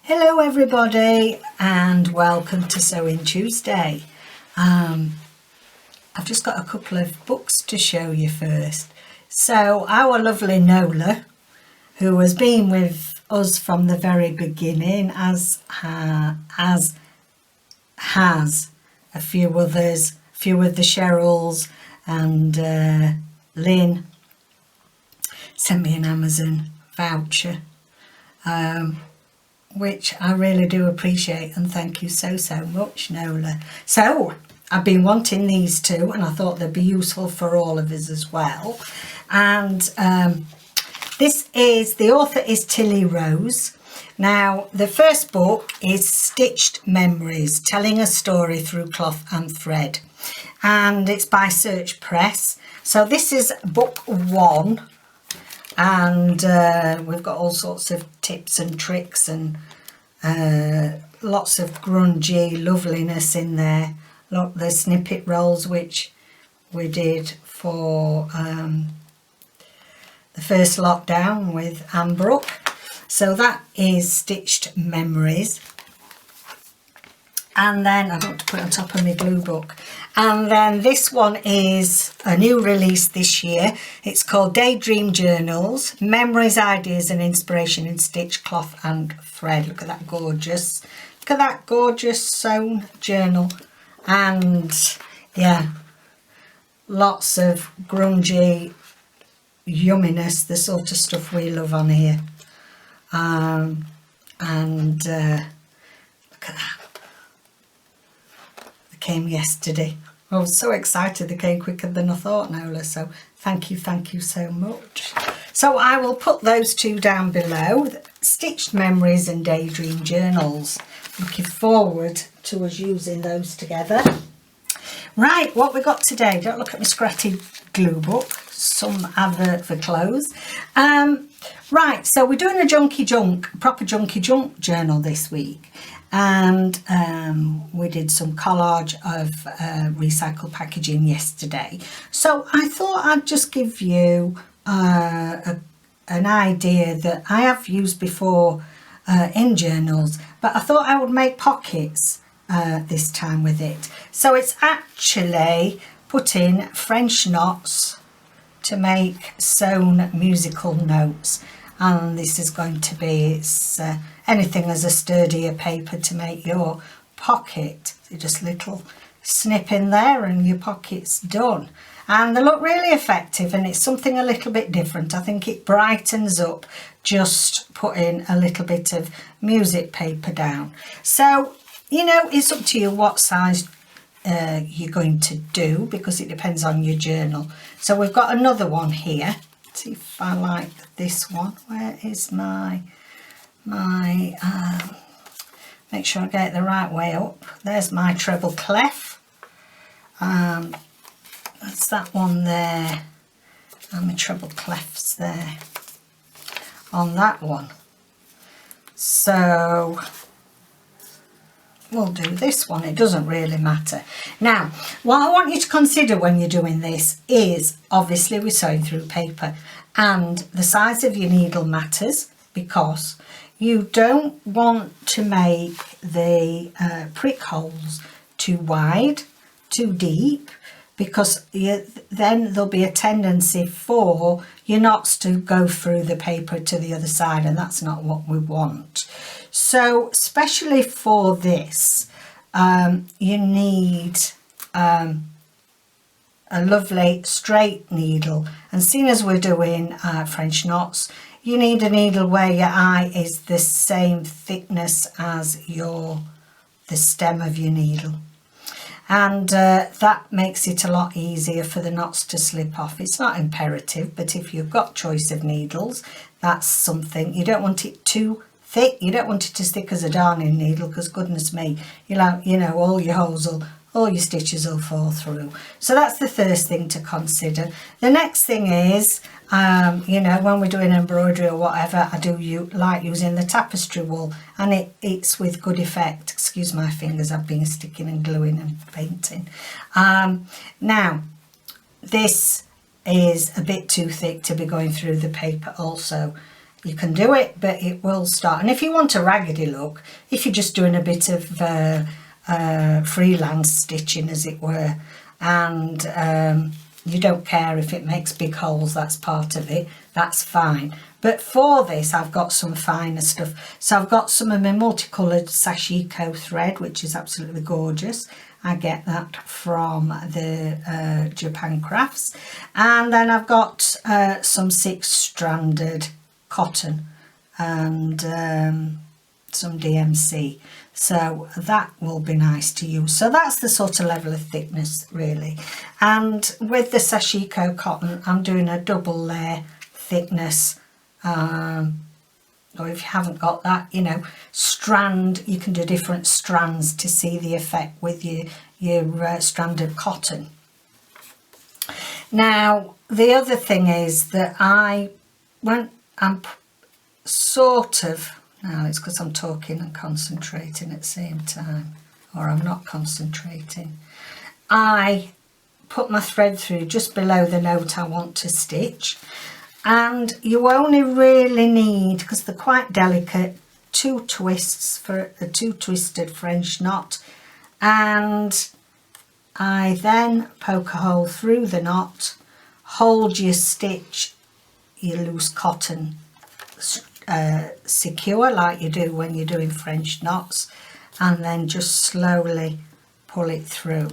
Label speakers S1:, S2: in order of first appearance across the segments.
S1: Hello everybody and welcome to Sewing Tuesday. I've just got a couple of books to show you first. So our lovely Nola, who has been with us from the very beginning, as has a few others, a few of the Cheryls and Lynn, sent me an Amazon voucher. Which I really do appreciate, and thank you so much, Nola. So I've been wanting these two and I thought they'd be useful for all of us as well. And the author is Tilly Rose. Now the first book is Stitched Memories, telling a story through cloth and thread, and it's by Search Press. So this is book 1. And we've got all sorts of tips and tricks and lots of grungy loveliness in there. Look, the snippet rolls which we did for the first lockdown with Anne Brooke. So that is Stitched Memories. And then I want to put it on top of my glue book. And then this one is a new release this year. It's called Daydream Journals, Memories, Ideas and Inspiration in Stitch, Cloth and Thread. Look at that gorgeous, sewn journal. And yeah, lots of grungy yumminess, the sort of stuff we love on here. Look at that. Came yesterday. I was so excited they came quicker than I thought, Nola, so thank you so much. So I will put those two down below, Stitched Memories and Daydream Journals. Looking forward to us using those together. Right, what we got today? Don't look at my scratty glue book, some advert for clothes. Right, so we're doing a proper junky junk journal this week. And we did some collage of recycled packaging yesterday. So I thought I'd just give you an idea that I have used before in journals, but I thought I would make pockets this time with it. So it's actually putting French knots to make sewn musical notes. And this is going to be anything as a sturdier paper to make your pocket. So just little snip in there and your pocket's done. And they look really effective, and it's something a little bit different. I think it brightens up just putting a little bit of music paper down. So, you know, it's up to you what size you're going to do, because it depends on your journal. So we've got another one here. Let's see if I like this one. Where is my make sure I get it the right way up. There's my treble clef. That's that one there, and my treble clefs there on that one. So we'll do this one. It doesn't really matter. Now, what I want you to consider when you're doing this is, obviously we're sewing through paper, and the size of your needle matters, because you don't want to make the prick holes too wide, too deep, because then there'll be a tendency for your knots to go through the paper to the other side, and that's not what we want. So especially for this, you need a lovely straight needle, and seeing as we're doing French knots, you need a needle where your eye is the same thickness as the stem of your needle, and that makes it a lot easier for the knots to slip off. It's not imperative, but if you've got choice of needles, that's something. You don't want it too thick, you don't want it as thick as a darning needle, because goodness me, all your holes all your stitches will fall through. So that's the first thing to consider. The next thing is, when we're doing embroidery or whatever, I do like using the tapestry wool, and it's with good effect. Excuse my fingers, I've been sticking and gluing and painting. Now, this is a bit too thick to be going through the paper also. You can do it, but it will start. And if you want a raggedy look, if you're just doing a bit of freelance stitching, as it were, and you don't care if it makes big holes, that's part of it, that's fine. But for this, I've got some finer stuff. So I've got some of my multicoloured sashiko thread, which is absolutely gorgeous. I get that from the Japan Crafts. And then I've got some 6-stranded cotton and some DMC. So that will be nice to use. So that's the sort of level of thickness, really. And with the sashiko cotton, I'm doing a double layer thickness. Or if you haven't got that, you know, strand, you can do different strands to see the effect with your stranded cotton. Now, the other thing is that I'm sort of, now it's because I'm talking and concentrating at the same time, or I'm not concentrating. I put my thread through just below the note I want to stitch. And you only really need, because they're quite delicate, 2 twists for a 2-twisted French knot. And I then poke a hole through the knot, hold your stitch, your loose cotton secure like you do when you're doing French knots, and then just slowly pull it through.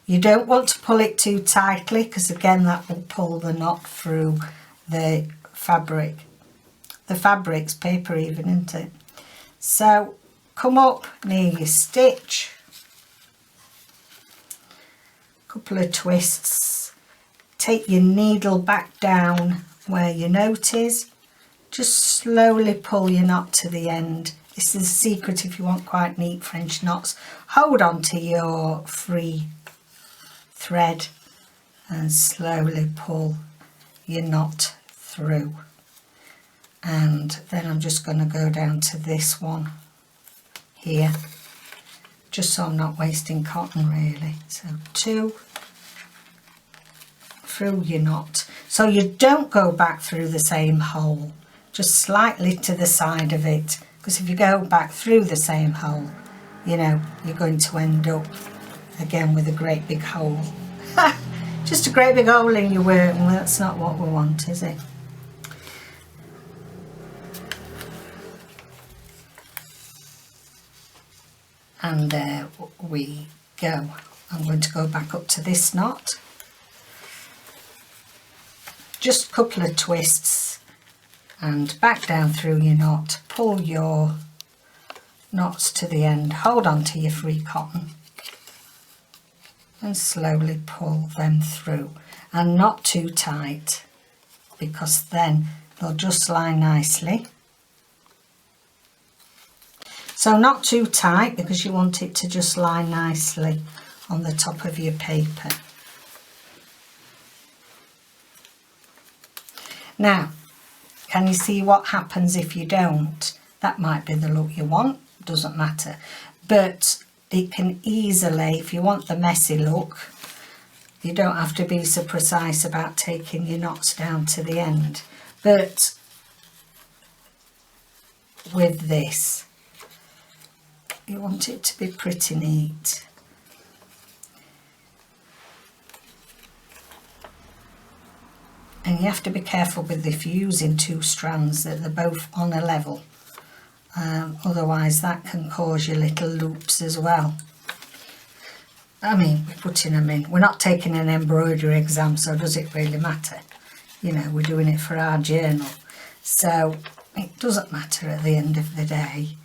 S1: You don't want to pull it too tightly, because again that will pull the knot through the fabric. The fabric's paper even, isn't it? So come up near your stitch, couple of twists, take your needle back down where your note is, just slowly pull your knot to the end. This is a secret if you want quite neat French knots. Hold on to your free thread and slowly pull your knot through. And then I'm just going to go down to this one here, just so I'm not wasting cotton really. So 2 through your knot, so you don't go back through the same hole, just slightly to the side of it, because if you go back through the same hole, you know, you're going to end up again with a great big hole. Just a great big hole in your work, well, that's not what we want, is it? And there we go. I'm going to go back up to this knot. Just a couple of twists and back down through your knot. Pull your knots to the end. Hold on to your free cotton and slowly pull them through. And not too tight, because then they'll just lie nicely. So not too tight, because you want it to just lie nicely on the top of your paper. Now, can you see what happens if you don't? That might be the look you want, doesn't matter. But it can easily, if you want the messy look, you don't have to be so precise about taking your knots down to the end. But with this, you want it to be pretty neat. And you have to be careful with if you're using 2 strands that they're both on a level. Otherwise that can cause you little loops as well. I mean, we're putting them in. We're not taking an embroidery exam, so does it really matter? You know, we're doing it for our journal. So it doesn't matter at the end of the day.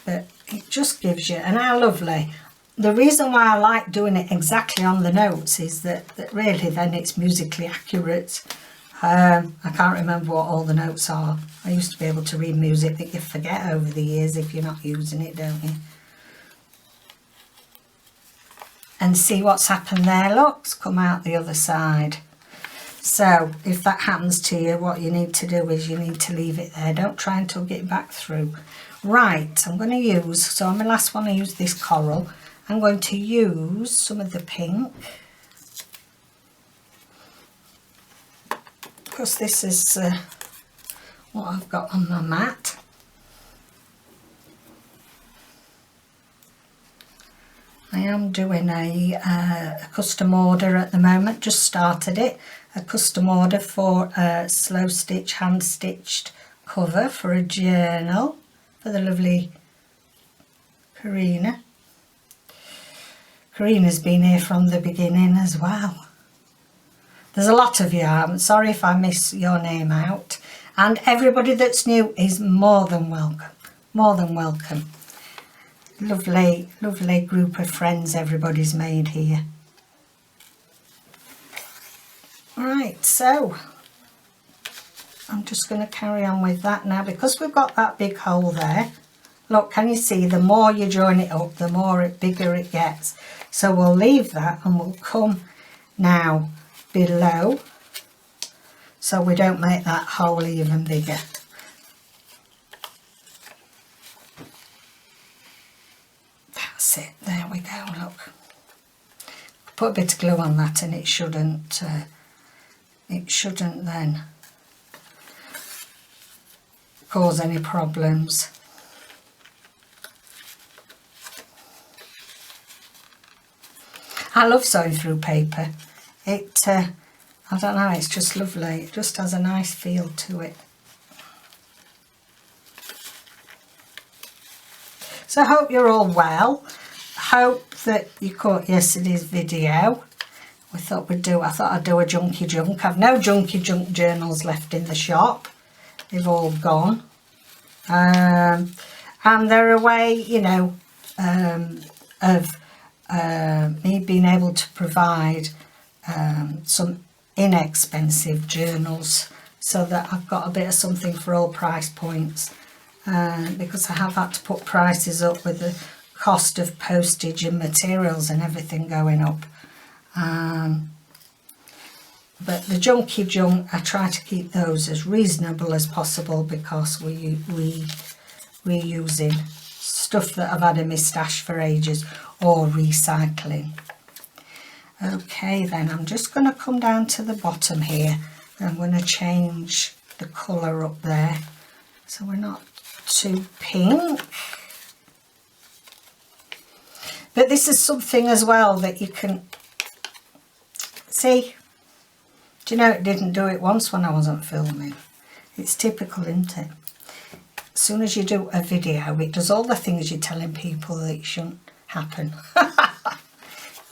S1: But it just gives you, and how lovely. The reason why I like doing it exactly on the notes is that really then it's musically accurate. I can't remember what all the notes are. I used to be able to read music that you forget over the years if you're not using it, don't you? And see what's happened there, look, it's come out the other side. So if that happens to you, what you need to do is you need to leave it there. Don't try and tug it back through. Right, I'm going to use, so on my last one I used this coral. I'm going to use some of the pink, because this is what I've got on my mat. I am doing a custom order at the moment, just started it. A custom order for a slow stitch, hand stitched cover for a journal for the lovely Karina. Karina's been here from the beginning as well. There's a lot of you. I'm sorry if I miss your name out. And everybody that's new is more than welcome. More than welcome. Lovely, lovely group of friends everybody's made here. Right, so I'm just going to carry on with that now because we've got that big hole there. Look, can you see, the more you join it up, the more bigger it gets. So we'll leave that and we'll come now below so we don't make that hole even bigger. That's it, there we go, look. Put a bit of glue on that and it shouldn't then cause any problems. I love sewing through paper. I don't know, it's just lovely. It just has a nice feel to it. So I hope you're all well. Hope that you caught yesterday's video. I thought I'd do a junky junk. I've no junky junk journals left in the shop. They've all gone. And they're a way, you know, of me being able to provide some inexpensive journals so that I've got a bit of something for all price points, because I have had to put prices up with the cost of postage and materials and everything going up. But the junky junk, I try to keep those as reasonable as possible because we're using stuff that I've had in my stash for ages or recycling. Okay, then I'm just going to come down to the bottom here. I'm going to change the colour up there so we're not too pink. But this is something as well that you can see. Do you know, it didn't do it once when I wasn't filming. It's typical, isn't it? As soon as you do a video, it does all the things you're telling people that it shouldn't happen.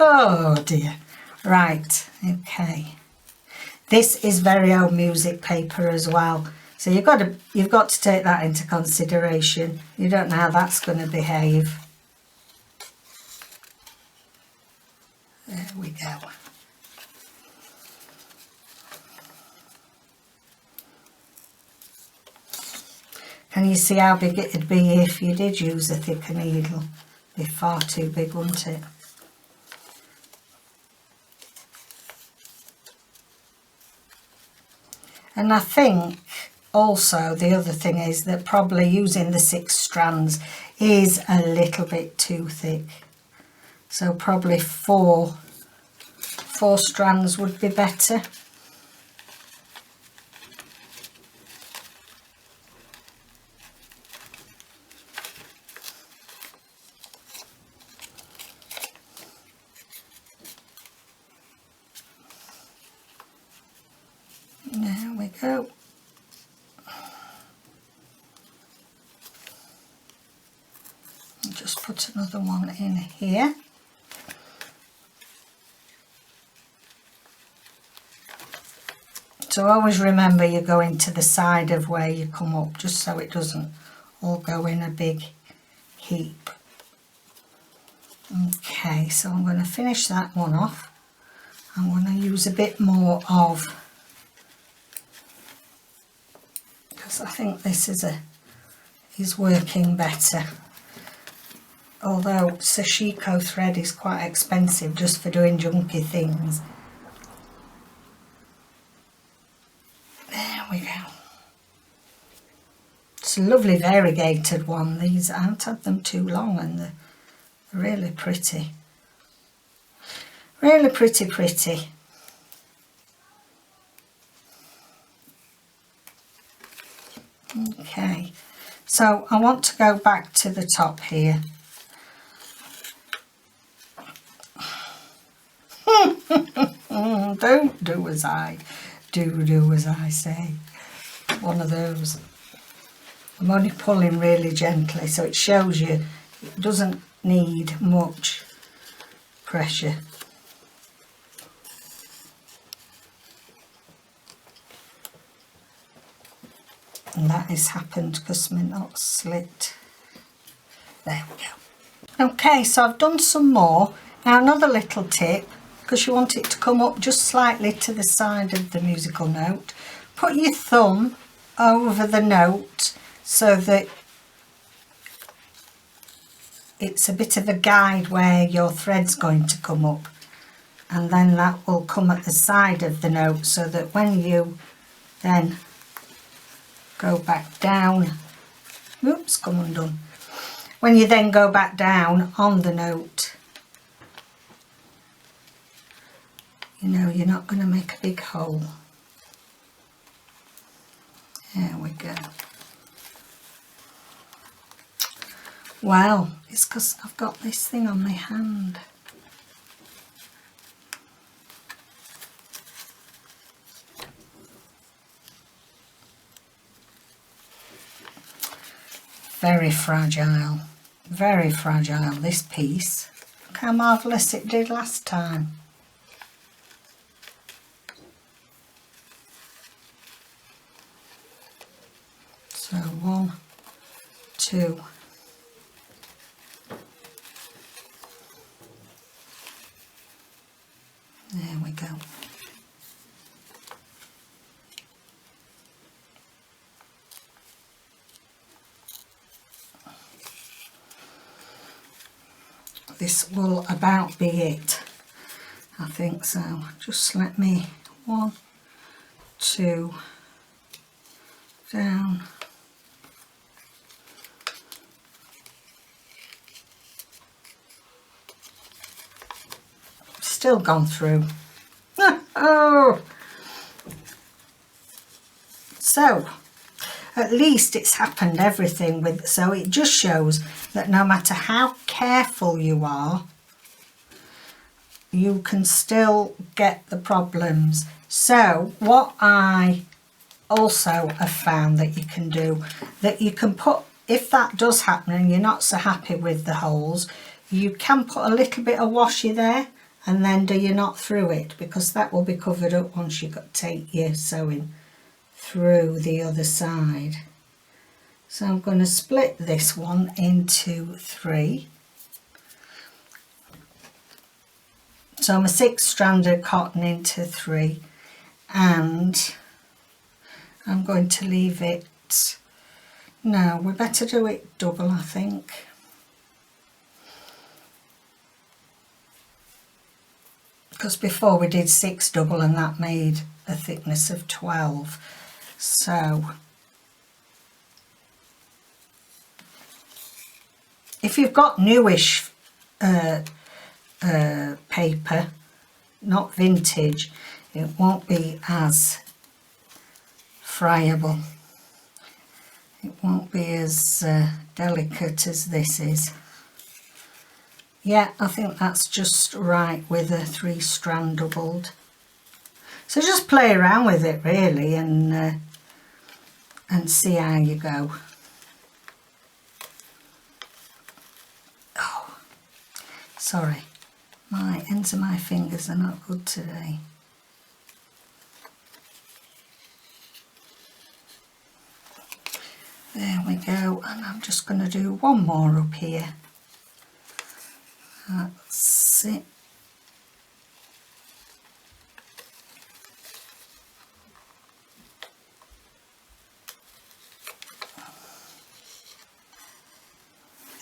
S1: Oh dear. Right, okay. This is very old music paper as well. So you've got to take that into consideration. You don't know how that's going to behave. There we go. Can you see how big it'd be if you did use a thicker needle? It'd be far too big, wouldn't it? And I think also the other thing is that probably using the 6 strands is a little bit too thick. So probably four strands would be better. There we go. I'll just put another one in here. So always remember you're going to the side of where you come up, just so it doesn't all go in a big heap. Okay, so I'm going to finish that one off. I'm going to use a bit more of, because I think this is working better. Although Sashiko thread is quite expensive just for doing junky things. There we go. It's a lovely variegated one. These, I haven't had them too long and they're really pretty. Really pretty. Okay, so I want to go back to the top here. Don't do as I do as I say. One of those. I'm only pulling really gently, so it shows you it doesn't need much pressure. And that has happened because my knot's slit. There we go. Okay, so I've done some more. Now another little tip, because you want it to come up just slightly to the side of the musical note, put your thumb over the note so that it's a bit of a guide where your thread's going to come up, and then that will come at the side of the note so that when you then go back down, oops, come undone. When you then go back down on the note, you know, you're not going to make a big hole. There we go. Well, it's because I've got this thing on my hand. Very fragile, this piece. Look how marvellous it did last time. So 1, 2, there we go. This will about be it, I think so. Just let me 1, 2, down, still gone through. Oh, so at least it's happened everything with, so it just shows that no matter how careful you are, you can still get the problems. So what I also have found that you can do, that you can put, if that does happen and you're not so happy with the holes, you can put a little bit of washi there and then do your knot through it, because that will be covered up once you've got to take your sewing through the other side. So I'm going to split this one into 3. So I'm a 6-stranded cotton into 3, and I'm going to leave it, no, we better do it double, I think. Because before we did 6 double and that made a thickness of 12. So if you've got newish paper, not vintage, it won't be as friable. It won't be as delicate as this is. Yeah, I think that's just right with a 3-strand doubled. So just play around with it really and see how you go. Oh, sorry, my ends of my fingers are not good today. There we go, and I'm just going to do one more up here. That's it.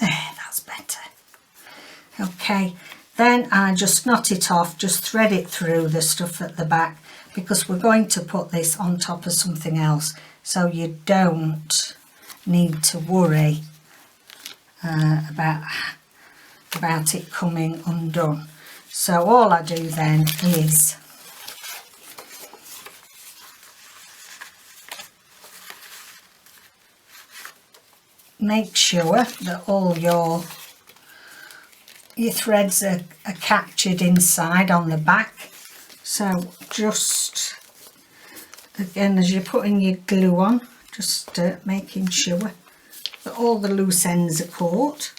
S1: There, that's better. Okay, then I just knot it off, just thread it through the stuff at the back, because we're going to put this on top of something else, so you don't need to worry about it coming undone. So all I do then is make sure that all your threads are captured inside on the back. So just again, as you're putting your glue on, just making sure that all the loose ends are caught.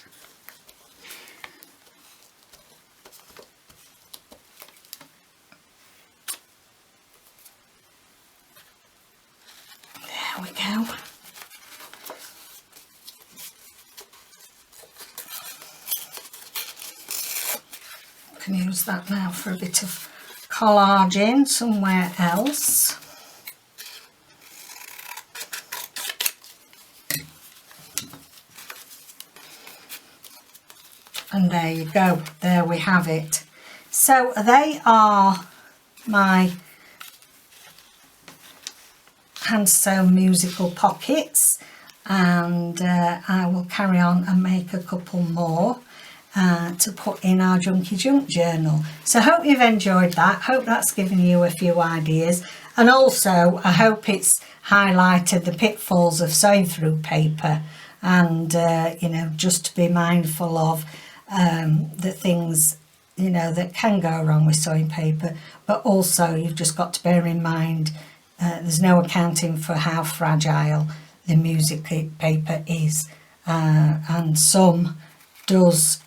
S1: There we go. I can use that now for a bit of collaging somewhere else. And there you go, there we have it. So they are my hand sewn musical pockets, and I will carry on and make a couple more to put in our Junky Junk journal. So I hope you've enjoyed that. Hope that's given you a few ideas, and also I hope it's highlighted the pitfalls of sewing through paper, and you know, just to be mindful of the things, you know, that can go wrong with sewing paper. But also you've just got to bear in mind there's no accounting for how fragile the music paper is, and some does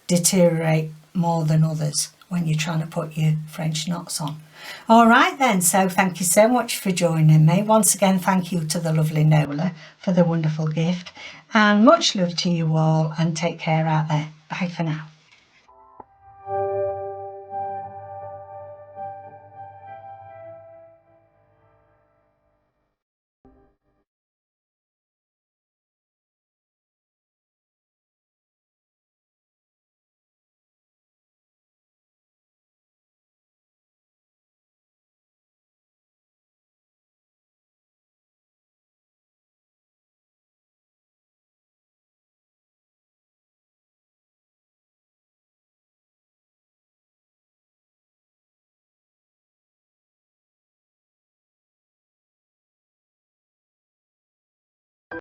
S1: deteriorate more than others when you're trying to put your French knots on. All right then, so thank you so much for joining me. Once again, thank you to the lovely Nola for the wonderful gift, and much love to you all, and take care out there. Bye for now.